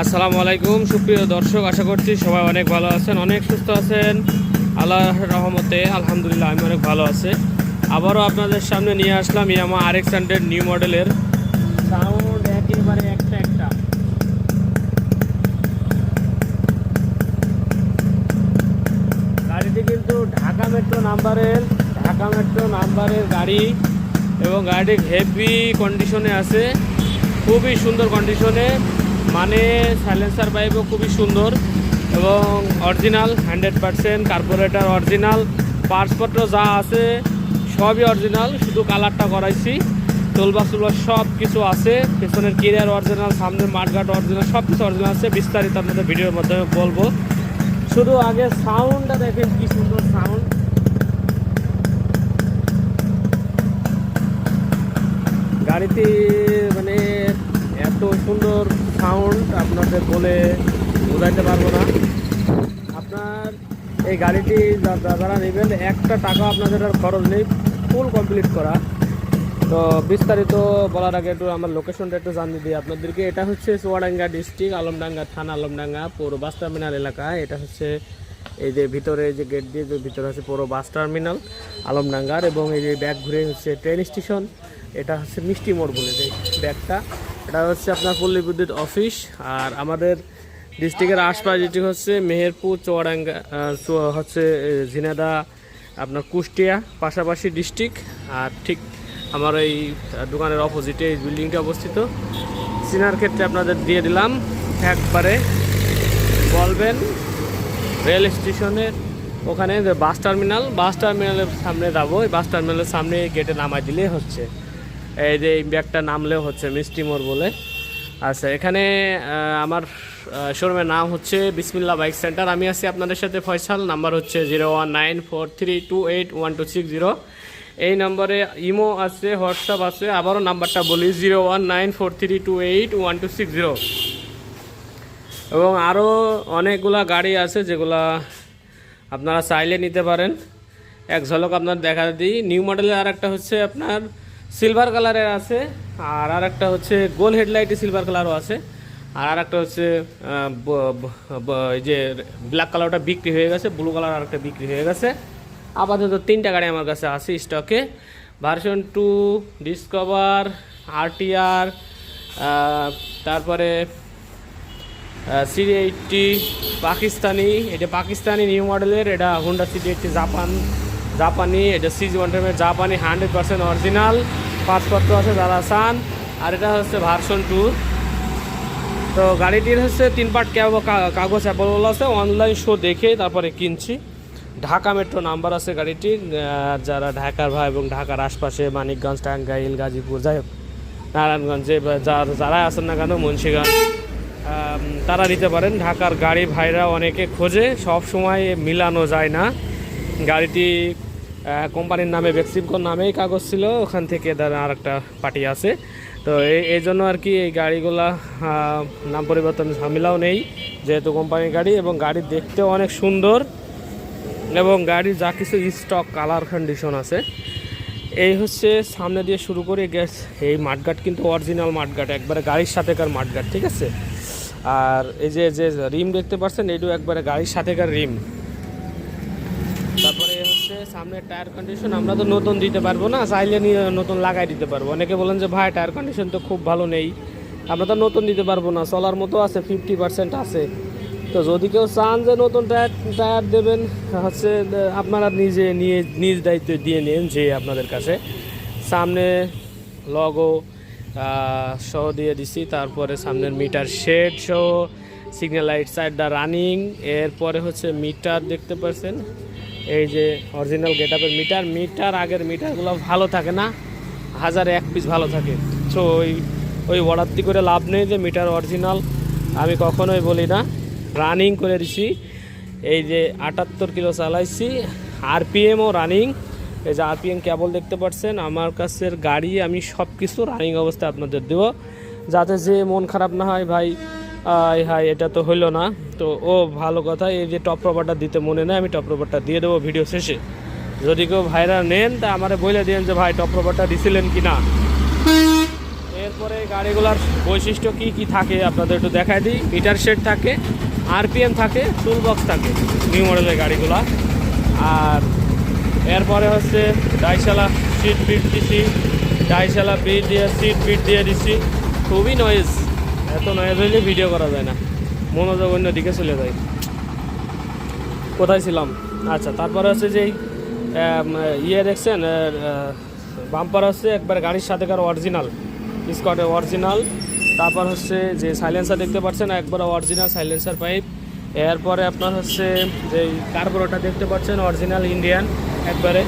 আসসালামু আলাইকুম সুপ্রিয় দর্শক, আশা করছি সবাই অনেক ভালো আছেন, অনেক সুস্থ আছেন। আল্লাহর রহমতে আলহামদুলিল্লাহ আমি অনেক ভালো আছি। আবারও আপনাদের সামনে নিয়ে আসলাম ইয়ামাহা RX100 নিউ মডেলের সাউন্ড একেবারে একটা গাড়িটি কিন্তু ঢাকা মেট্রো নাম্বারের গাড়ি এবং গাড়িটি হেভি কন্ডিশনে আছে, খুবই সুন্দর কন্ডিশনে, মানে সাইলেন্সার পাইপও খুবই সুন্দর এবং অরিজিনাল 100% কার্বোরেটর অরিজিনাল, পার্টসপত্র যা আছে সবই অরিজিনাল, শুধু কালারটা করাইছি। টোলবাক্স সব কিছু আছে, পেছনের কেরিয়ার অরিজিনাল, সামনের মাঠঘাট অরিজিনাল, সব কিছু অরিজিনাল আছে। বিস্তারিত আপনাদের ভিডিওর মাধ্যমে বলবো, শুধু আগে সাউন্ডটা দেখেন কি সুন্দর সাউন্ড। গাড়িতে মানে এত সুন্দর সাউন্ড আপনাদের বলে বোঝাইতে পারবো না। আপনার এই গাড়িটি যারা নেবেন একটা টাকা আপনাদের আর খরচ নেই, ফুল কমপ্লিট করা। তো বিস্তারিত বলার আগে একটু আমার লোকেশনটা একটু জানিয়ে দিই আপনাদেরকে। এটা হচ্ছে চুয়াডাঙ্গা ডিস্ট্রিক্ট, আলমডাঙ্গা থানা, আলমডাঙ্গা পৌর বাস টার্মিনাল এলাকা। এটা হচ্ছে এই যে ভিতরে যে গেট দিয়ে যে ভিতরে হচ্ছে পৌর বাস টার্মিনাল আলমডাঙ্গার, এবং এই যে ব্যাগ ঘুরে হচ্ছে ট্রেন স্টেশন। এটা হচ্ছে মিষ্টি মোড় বলে যে ব্যাগটা, এটা হচ্ছে আপনার পল্লী বিদ্যুৎ অফিস। আর আমাদের ডিস্ট্রিক্টের আশপাশ যেটি হচ্ছে মেহেরপুর, চুয়াডাঙ্গা হচ্ছে ঝিনাইদহ, আপনার কুষ্টিয়া পাশাপাশি ডিস্ট্রিক্ট। আর ঠিক আমার এই দোকানের অপোজিটে এই বিল্ডিংটা অবস্থিত। চিনার ক্ষেত্রে আপনাদের দিয়ে দিলাম, একবারে বলবেন রেল স্টেশনের ওখানে যে বাস টার্মিনালের সামনে যাবো, এই বাস টার্মিনালের সামনে গেটে নামাই দিলে হচ্ছে এই যে এই ব্যাগটা নামলেও হচ্ছে মিষ্টি মোড় বলে। আচ্ছা, এখানে আমার শোরুমের নাম হচ্ছে বিসমিল্লাহ বাইক সেন্টার। আমি আছি আপনাদের সাথে ফয়সাল। নাম্বার হচ্ছে 019432811260। এই নম্বরে ইমো আছে, হোয়াটসঅ্যাপ আছে। আবারও নাম্বারটা বলি 019432811260। এবং আরও অনেকগুলা গাড়ি আছে যেগুলা আপনারা চাইলে নিতে পারেন। এক ঝলক আপনার দেখা দিই। নিউ মডেলের আর একটা হচ্ছে আপনার সিলভার কালারের আছে, আর একটা হচ্ছে গোল হেডলাইটে সিলভার কালারও আছে, আর একটা হচ্ছে এই যে ব্ল্যাক কালারটা বিক্রি হয়ে গেছে, ব্লু কালার আর একটা বিক্রি হয়ে গেছে। আপাতত 3টা গাড়ি আমার কাছে আছে স্টকে, ভার্সন 2, ডিসকভার, RTR, তারপরে CD80 পাকিস্তানি, এটা পাকিস্তানি নিউ মডেলের। এটা হুন্ডা CD80 জাপানি, এটা CG110 জাপানি 100% অরিজিনাল, পাসপোর্ট আছে যারা চান। আর এটা হচ্ছে ভার্সন 2। তো গাড়িটির হচ্ছে 3 পার্ট কাগজ অ্যাপল আছে, অনলাইন শো দেখে তারপরে কিনছি। ঢাকা মেট্রো নাম্বার আছে গাড়িটির। যারা ঢাকার ভাই এবং ঢাকার আশপাশে মানিকগঞ্জ, টাঙ্গাইল, গাজীপুর, যাই হোক নারায়ণগঞ্জে যারা আছেন না কেন, মুন্সিগঞ্জ, তারা নিতে পারেন। ঢাকার গাড়ি ভাইরা অনেকে খোঁজে, সব সময় মিলানো যায় না। গাড়িটি কোম্পানির নামে বেক্সিমকোর নামেই কাগজ ছিল, ওখান থেকে আর একটা পার্টি আছে। তো এই জন্য আর কি এই গাড়িগুলা নাম পরিবর্তন ঝামেলাও নেই, যেহেতু কোম্পানির গাড়ি, এবং গাড়ি দেখতেও অনেক সুন্দর, এবং গাড়ির যা কিছু স্টক কালার কন্ডিশন আছে। এই হচ্ছে সামনে দিয়ে শুরু করে গ্যাস, এই মাঠঘাট কিন্তু অরিজিনাল মাঠঘাট, একবারে গাড়ির সাথেকার মাঠঘাট, ঠিক আছে। আর এই যে রিম দেখতে পাচ্ছেন, এইটাও একবারে গাড়ির সাথেকার রিম। তারপরে হচ্ছে সামনের টায়ার কন্ডিশন আমরা তো নতুন দিতে পারবো না, চাইলে নিয়ে নতুন লাগাই দিতে পারবো। অনেকে বলেন যে ভাই টায়ার কন্ডিশন তো খুব ভালো নেই, আমরা তো নতুন দিতে পারবো না, চলার মতো আছে, 50% আছে। তো যদি কেউ চান যে নতুন টায়ার দেবেন, হচ্ছে আপনারা নিজ দায়িত্ব দিয়ে নিন, যে আপনাদের কাছে সামনে লগো সহ দিয়ে দিছি, তারপরে সামনের মিটার শেড সহ, সিগন্যাল লাইট সাইডটা রানিং। এরপরে হচ্ছে মিটার দেখতে পাচ্ছেন, এই যে অরিজিনাল গেটআপের মিটার আগের মিটারগুলো ভালো থাকে না, 1001 পিস ভালো থাকে। তো ওই অর্ডারটি করে লাভ নেই যে মিটার অরিজিনাল, আমি কখনোই বলি না। রানিং করে দিছি, এই যে 78 কিলো চালাইছি, RPMও রানিং। এই যে RPM কেবল দেখতে পাচ্ছেন, আমার কাছের গাড়ি আমি সব কিছু রানিং অবস্থায় আপনাদের দেবো, যাতে যে মন খারাপ না হয়, ভাই হাই এটা তো হইলো না। তো ভালো কথা, এই যে টপ রবারটা দিতে মনে নেই, আমি টপ রবারটা দিয়ে দেবো ভিডিও শেষে। যদি কেউ ভাইরা নেন তা আমারে বলে দিন যে ভাই টপ রবারটা দিছিলেন কি না। তারপরে গাড়িগুলোর বৈশিষ্ট্য কি কি থাকে আপনাদের একটু দেখাই দিই। মিটার সেট থাকে, আরপিএম থাকে, টুল বক্স থাকে নিউ মডেলের গাড়িগুলা। আর এরপরে হচ্ছে ডাইশালা সিট বিট দিছি, ডাইশালা বিট দিয়ে সিট বিট দিয়ে দিছি। খুবই নয়েজ, এত নয়েজ হইলে ভিডিও করা যায় না, মনোযোগ অন্য দিকে চলে যায়। কোথায় ছিলাম? আচ্ছা, তারপরে হচ্ছে যে ইয়ে দেখছেন বাম্পার হচ্ছে একবার গাড়ির সাথেকার অরিজিনাল, স্কটের অরিজিনাল। তারপর হচ্ছে যে সাইলেন্সার দেখতে পাচ্ছেন একবার অরিজিনাল সাইলেন্সার পাইপ। এরপরে আপনার হচ্ছে যে কার্বোরেটর দেখতে পাচ্ছেন অরিজিনাল ইন্ডিয়ান একবারে।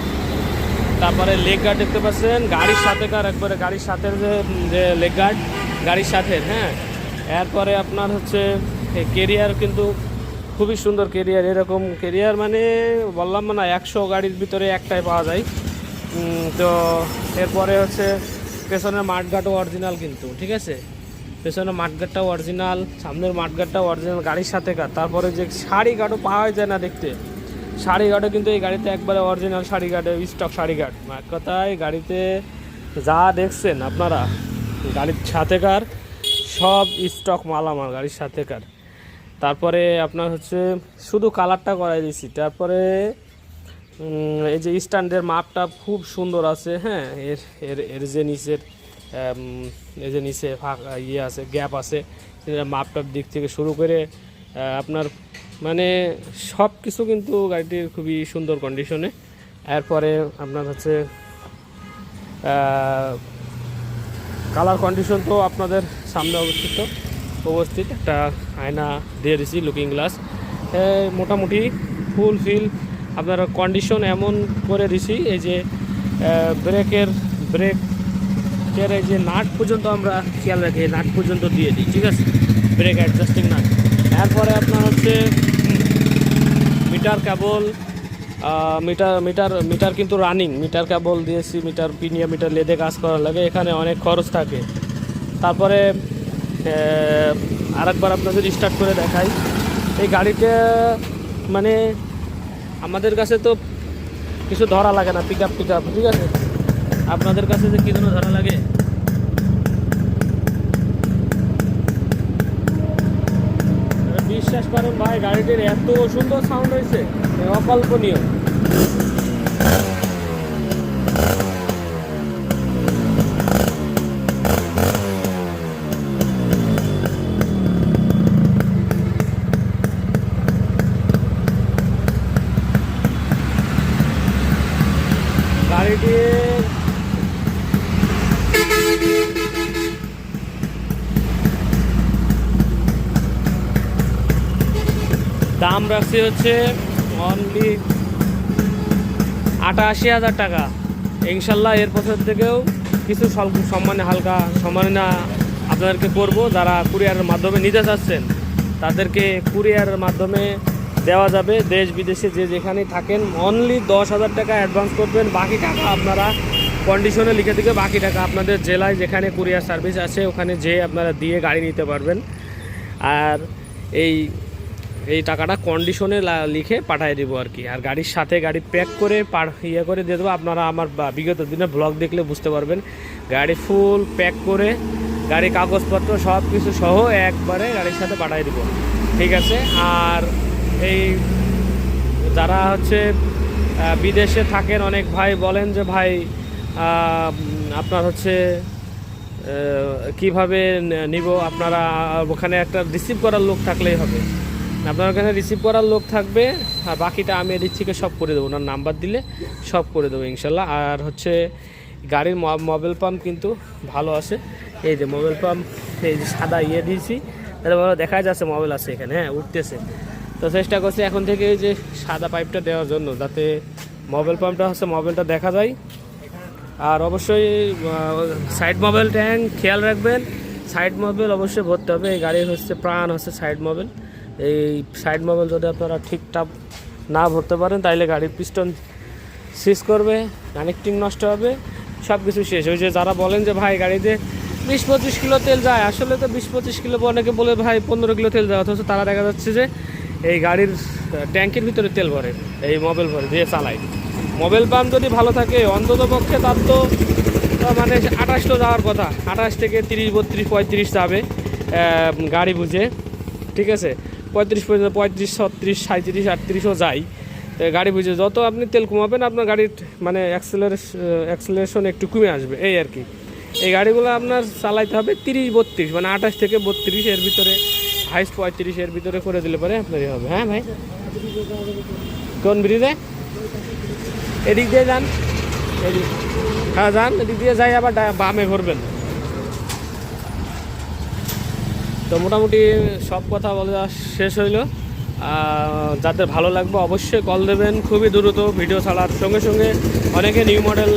তারপরে লেগ গার্ড দেখতে পাচ্ছেন গাড়ির সাথেকার একবারে, গাড়ির সাথে যে লেগ গার্ড গাড়ির সাথে। হ্যাঁ, এরপরে আপনার হচ্ছে কেরিয়ার কিন্তু খুবই সুন্দর কেরিয়ার। এরকম কেরিয়ার মানে বললাম না 100 গাড়ির ভিতরে একটাই পাওয়া যায়। তো এরপরে হচ্ছে পেছনের মাঠগাটও অরিজিনাল কিন্তু, ঠিক আছে, পেছনের মাঠগাটটাও অরিজিনাল, সামনের মাঠগাটটাও অরিজিনাল গাড়ির সাথে কার। তারপরে যে শাড়ি গার্ডও পাওয়া যায় না দেখতে, শাড়ি গার্ডও কিন্তু এই গাড়িতে একবারে অরিজিনাল শাড়ি গার্ডে স্টক শাড়ি গার্ড। এক কথায় গাড়িতে যা দেখছেন আপনারা গাড়ির সাথেকার সব স্টক মালামাল গাড়ির সাথেকার। তারপরে আপনার হচ্ছে শুধু কালারটা করাই দিয়েছি। তারপরে এই যে স্ট্যান্ডের মাপটা খুব সুন্দর আছে। হ্যাঁ, এর এর এর যে নিচের এই যে নিচে ফাঁকা ইয়ে আছে, গ্যাপ আছে, মাপটার দিক থেকে শুরু করে আপনার মানে সব কিছু কিন্তু গাড়িটির খুবই সুন্দর কন্ডিশনে। এরপরে আপনার হচ্ছে কালার কন্ডিশন তো আপনাদের সামনে উপস্থিত একটা আয়না দিয়ে দিয়েছি, লুকিং গ্লাস। মোটামুটি ফুল ফিল আপনার কন্ডিশন এমন করে দিছি। এই যে ব্রেকের এই যে নাট পর্যন্ত আমরা খেয়াল রাখি, নাট পর্যন্ত দিয়ে দিই, ঠিক আছে, ব্রেক অ্যাডজাস্টিং নাট। এরপরে আপনার হচ্ছে মিটার কেবল, মিটার কিন্তু রানিং মিটার কেবল দিয়েছি। মিটার পিনিয়া মিটার লেদে কাজ করার লাগে, এখানে অনেক খরচ থাকে। তারপরে আরেকবার আপনাদের স্টার্ট করে দেখাই। এই গাড়িটা মানে আমাদের কাছে তো কিছু ধরা লাগে না, পিক আপ, ঠিক আছে, আপনাদের কাছে যে কী জন্য ধরা লাগে বিশ্বাস করেন ভাই, গাড়িটির এত সুন্দর সাউন্ড হয়েছে অকল্পনীয়। গাড়িটির দাম রাখছি হচ্ছে অনলি 88,000 টাকা। ইনশাল্লাহ এর পথর থেকেও কিছু সম্মানে হালকা সম্মাননা আপনাদেরকে করব। যারা কুরিয়ারের মাধ্যমে নিতে চাচ্ছেন তাদেরকে কুরিয়ারের মাধ্যমে দেওয়া যাবে, দেশ বিদেশে যে যেখানেই থাকেন। অনলি 10,000 টাকা অ্যাডভান্স করবেন, বাকি টাকা আপনারা কন্ডিশনে লিখে দিকে, বাকি টাকা আপনাদের জেলায় যেখানে কুরিয়ার সার্ভিস আছে ওখানে যেয়ে আপনারা দিয়ে গাড়ি নিতে পারবেন। আর এই টাকাটা কন্ডিশনে লিখে পাঠিয়ে দেবো আর কি। আর গাড়ির সাথে গাড়ি প্যাক করে ইয়ে করে দিয়ে দেবো। আপনারা আমার বিগত দিনের ব্লগ দেখলে বুঝতে পারবেন, গাড়ি ফুল প্যাক করে গাড়ির কাগজপত্র সব কিছু সহ একবারে গাড়ির সাথে পাঠিয়ে দেবো, ঠিক আছে। আর এই যারা হচ্ছে বিদেশে থাকেন, অনেক ভাই বলেন যে ভাই আপনার হচ্ছে কিভাবে নিব, আপনারা ওখানে একটা রিসিভ করার লোক থাকলেই হবে। আপনার ওখানে রিসিভ করার লোক থাকবে, আর বাকিটা আমি এদিক থেকে সব করে দেবো, ওনার নাম্বার দিলে সব করে দেবো ইনশাল্লাহ। আর হচ্ছে গাড়ির মোবাইল পাম্প কিন্তু ভালো আছে। এই যে মোবাইল পাম্প, এই যে সাদা ইয়ে দিয়েছি, তাহলে দেখা যাচ্ছে মোবাইল আছে এখানে, হ্যাঁ উঠতেছে। তো চেষ্টা করছি এখন থেকে এই যে সাদা পাইপটা দেওয়ার জন্য, যাতে মোবাইল পাম্পটা হচ্ছে মোবাইলটা দেখা যায়। আর অবশ্যই সাইড মোবাইল ট্যাঙ্ক খেয়াল রাখবেন, সাইড মোবাইল অবশ্যই ভরতে হবে। এই গাড়ির হচ্ছে প্রাণ হচ্ছে সাইড মোবাইল। এই সাইড মোবাইল যদি আপনারা ঠিকঠাক না ভরতে পারেন তাইলে গাড়ির পিস্টন সিজ করবে, কানেক্টিং নষ্ট হবে, সব কিছু শেষ। ওই যে যারা বলেন যে ভাই গাড়িতে 20-25 কিলো তেল যায়, আসলে তো 20-25 কিলো অনেকে বলে ভাই 15 কিলো তেল যায়, অথচ তারা দেখা যাচ্ছে যে এই গাড়ির ট্যাঙ্কের ভিতরে তেল ভরে, এই মোবাইল ভরে দিয়ে চালায়। মোবাইল পাম্প যদি ভালো থাকে অন্তত পক্ষে তার তো মানে 28 যাওয়ার কথা, 28 থেকে 30, 32, 35 যাবে গাড়ি বুঝে, ঠিক আছে। 35 পর্যন্ত, 35, 36, 37, 38ও যায়। তো গাড়ি বুঝে যত আপনি তেল কমাবেন আপনার গাড়ির মানে অ্যাক্সেলারেশন একটু কমে আসবে, এই আর কি। এই গাড়িগুলো আপনার চালাইতে হবে 30, 32, মানে 28 থেকে 32 এর ভিতরে, হাইস্ট 35 এর ভিতরে করে দিলে পরে আপনারই হবে। হ্যাঁ ভাই, কোন ব্রিজে? এদিক দিয়ে যান, এদিক, হ্যাঁ যান, এদিক দিয়ে যাই, আবার বামে ঘুরবেন। তো মোটামুটি সব কথা বলে শেষ হইলো। যাদের ভালো লাগবে অবশ্যই কল দেবেন, খুবই দ্রুত ভিডিও ছাড়ার সঙ্গে সঙ্গে। অনেকে নিউ মডেল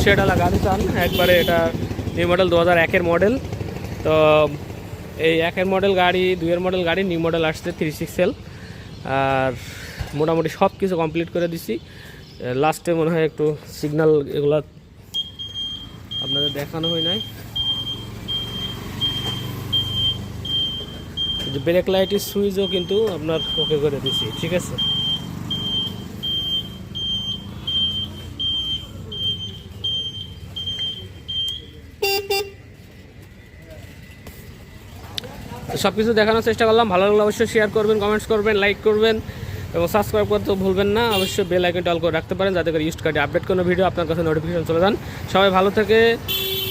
শেডওয়ালা গাড়ি চান একবারে, এটা নিউ মডেল 2001-এর মডেল। তো এই 1-এর মডেল গাড়ি, 2-এর মডেল গাড়ি, নিউ মডেল আসছে 36L। আর মোটামুটি সব কিছু কমপ্লিট করে দিছি। লাস্টে মনে হয় একটু সিগন্যাল এগুলা আপনাদের দেখানো হয় নাই, যে ব্রেক লাইটের সুইচও কিন্তু আপনার ওকে করে দিছি, ঠিক আছে। সব কিছু দেখানোর চেষ্টা করলাম। ভালো লাগলে অবশ্যই শেয়ার করবেন, কমেন্টস করবেন, লাইক করবেন এবং সাবস্ক্রাইব করতে ভুলবেন না। অবশ্যই বেল আইকনটা অল করে রাখতে পারেন, যাতে করে ইউজ কার্ডে আপডেট কোনো ভিডিও আপনার কাছে নোটিফিকেশন চলে যান। সবাই ভালো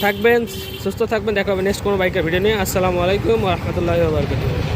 থাকবেন, সুস্থ থাকবেন। দেখা হবে নেক্সট কোনো বাইকের ভিডিও নিয়ে। আসসালামু আলাইকুম ওয়া রাহমাতুল্লাহি ওয়া বারাকাতুহু।